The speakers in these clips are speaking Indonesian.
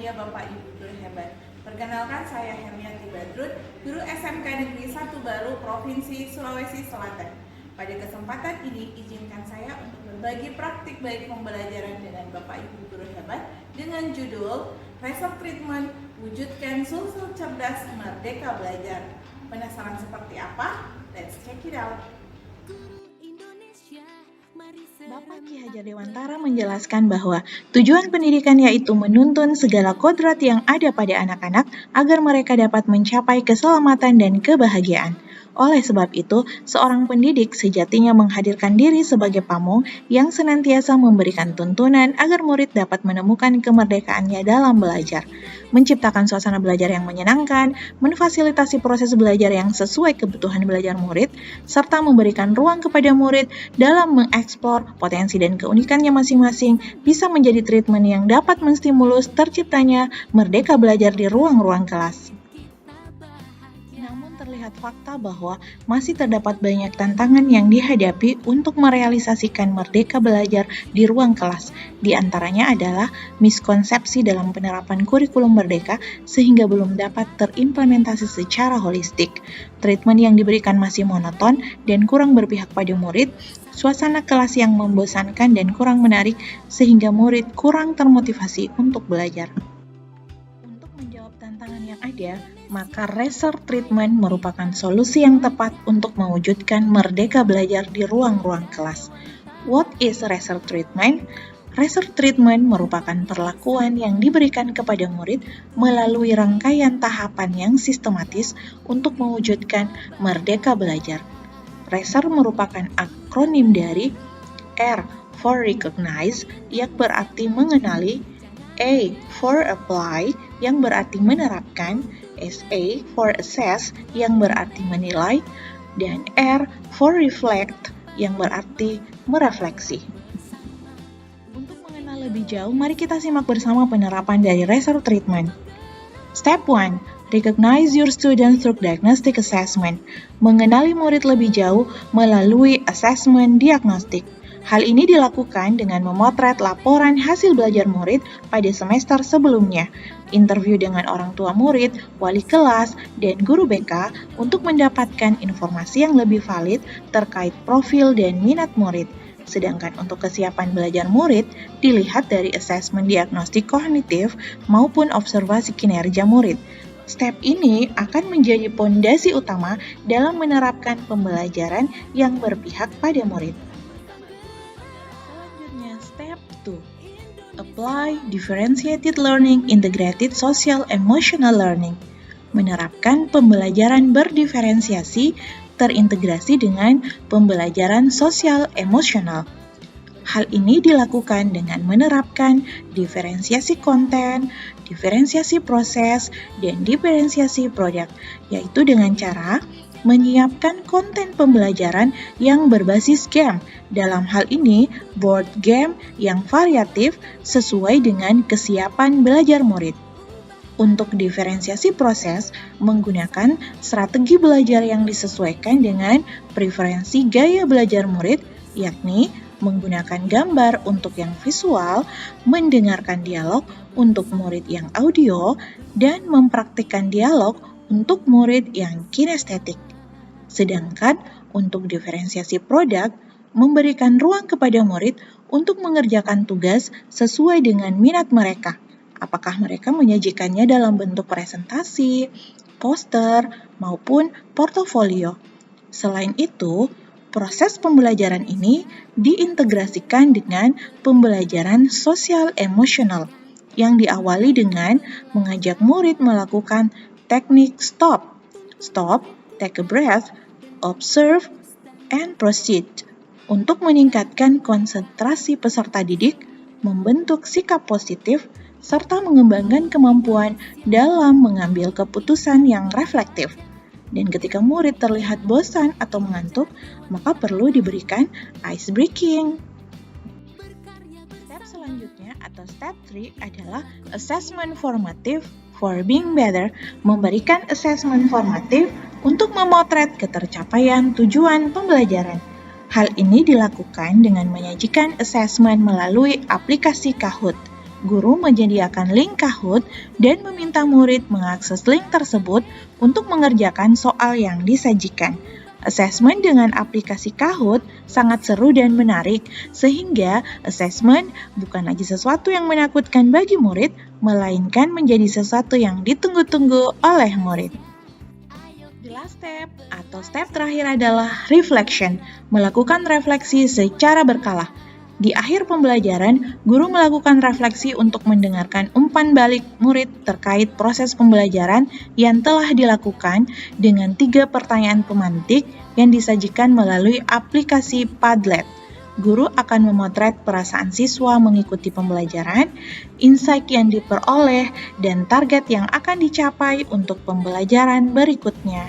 berbahagia Bapak Ibu guru hebat. Perkenalkan saya Hermiati Badrun, guru SMK Negeri 1 Baru Provinsi Sulawesi Selatan. Pada kesempatan ini izinkan saya untuk berbagi praktik baik pembelajaran dengan Bapak Ibu guru hebat dengan judul Result Treatment Wujudkan Sulsel Cerdas Merdeka Belajar. Penasaran seperti apa? Let's check it out. Bapak Ki Hajar Dewantara menjelaskan bahwa tujuan pendidikan yaitu menuntun segala kodrat yang ada pada anak-anak agar mereka dapat mencapai keselamatan dan kebahagiaan. Oleh sebab itu, seorang pendidik sejatinya menghadirkan diri sebagai pamong yang senantiasa memberikan tuntunan agar murid dapat menemukan kemerdekaannya dalam belajar, menciptakan suasana belajar yang menyenangkan, memfasilitasi proses belajar yang sesuai kebutuhan belajar murid, serta memberikan ruang kepada murid dalam mengeksplor potensi dan keunikannya masing-masing bisa menjadi treatment yang dapat menstimulus terciptanya merdeka belajar di ruang-ruang kelas. Namun terlihat fakta bahwa masih terdapat banyak tantangan yang dihadapi untuk merealisasikan merdeka belajar di ruang kelas. Di antaranya adalah miskonsepsi dalam penerapan kurikulum merdeka sehingga belum dapat terimplementasi secara holistik. Treatment yang diberikan masih monoton dan kurang berpihak pada murid, suasana kelas yang membosankan dan kurang menarik sehingga murid kurang termotivasi untuk belajar. Untuk menjawab tantangan yang ada, maka result treatment merupakan solusi yang tepat untuk mewujudkan merdeka belajar di ruang-ruang kelas. What is result treatment? Result treatment merupakan perlakuan yang diberikan kepada murid melalui rangkaian tahapan yang sistematis untuk mewujudkan merdeka belajar. RESER merupakan akronim dari R for recognize yang berarti mengenali, A for apply yang berarti menerapkan, SA for assess yang berarti menilai, dan R for reflect yang berarti merefleksi. Untuk mengenal lebih jauh, mari kita simak bersama penerapan dari result treatment. Step 1. Recognize your student through diagnostic assessment. Mengenali murid lebih jauh melalui assessment diagnostik. Hal ini dilakukan dengan memotret laporan hasil belajar murid pada semester sebelumnya, interview dengan orang tua murid, wali kelas, dan guru BK untuk mendapatkan informasi yang lebih valid terkait profil dan minat murid. Sedangkan untuk kesiapan belajar murid dilihat dari asesmen diagnostik kognitif maupun observasi kinerja murid. Step ini akan menjadi pondasi utama dalam menerapkan pembelajaran yang berpihak pada murid. Selanjutnya, step 2. Apply differentiated learning integrated social emotional learning. Menerapkan pembelajaran berdiferensiasi terintegrasi dengan pembelajaran sosial emosional. Hal ini dilakukan dengan menerapkan diferensiasi konten, diferensiasi proses, dan diferensiasi produk, yaitu dengan cara menyiapkan konten pembelajaran yang berbasis game. Dalam hal ini, board game yang variatif sesuai dengan kesiapan belajar murid. Untuk diferensiasi proses, menggunakan strategi belajar yang disesuaikan dengan preferensi gaya belajar murid, yakni menggunakan gambar untuk yang visual, mendengarkan dialog untuk murid yang audio, dan mempraktikkan dialog untuk murid yang kinestetik. Sedangkan untuk diferensiasi produk, memberikan ruang kepada murid untuk mengerjakan tugas sesuai dengan minat mereka. Apakah mereka menyajikannya dalam bentuk presentasi, poster, maupun portofolio. Selain itu, proses pembelajaran ini diintegrasikan dengan pembelajaran sosial emosional yang diawali dengan mengajak murid melakukan teknik stop, take a breath, observe, and proceed untuk meningkatkan konsentrasi peserta didik, membentuk sikap positif, serta mengembangkan kemampuan dalam mengambil keputusan yang reflektif. Dan ketika murid terlihat bosan atau mengantuk, maka perlu diberikan ice breaking. Step selanjutnya atau step 3 adalah assessment formative for being better, memberikan assessment formatif untuk memotret ketercapaian tujuan pembelajaran. Hal ini dilakukan dengan menyajikan assessment melalui aplikasi Kahoot. Guru menyediakan link Kahoot dan meminta murid mengakses link tersebut untuk mengerjakan soal yang disajikan. Asesmen dengan aplikasi Kahoot sangat seru dan menarik, sehingga asesmen bukan lagi sesuatu yang menakutkan bagi murid, melainkan menjadi sesuatu yang ditunggu-tunggu oleh murid. The last step atau step terakhir adalah reflection, melakukan refleksi secara berkala. Di akhir pembelajaran, guru melakukan refleksi untuk mendengarkan umpan balik murid terkait proses pembelajaran yang telah dilakukan dengan 3 pertanyaan pemantik yang disajikan melalui aplikasi Padlet. Guru akan memotret perasaan siswa mengikuti pembelajaran, insight yang diperoleh, dan target yang akan dicapai untuk pembelajaran berikutnya.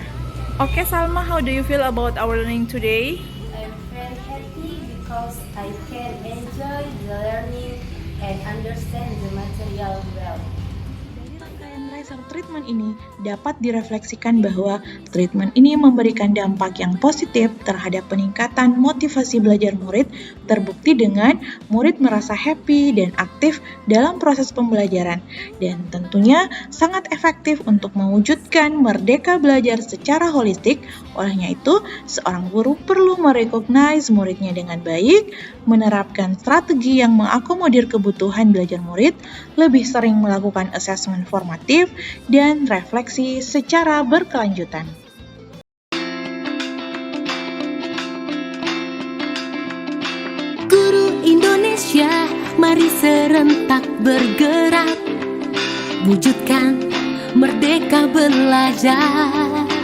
Oke Salma, how do you feel about our learning today? I'm very happy because I can enjoy the learning and understand the material well. Dari rangkaian Tracer Treatment ini dapat direfleksikan bahwa treatment ini memberikan dampak yang positif terhadap peningkatan motivasi belajar murid, terbukti dengan murid merasa happy dan aktif dalam proses pembelajaran, dan tentunya sangat efektif untuk mewujudkan merdeka belajar secara holistik. Olehnya itu, seorang guru perlu merecognize muridnya dengan baik, menerapkan strategi yang mengakomodir kebutuhan belajar murid, lebih sering melakukan asesmen formatif, dan refleksi secara berkelanjutan. Guru Indonesia, mari serentak bergerak, wujudkan merdeka belajar.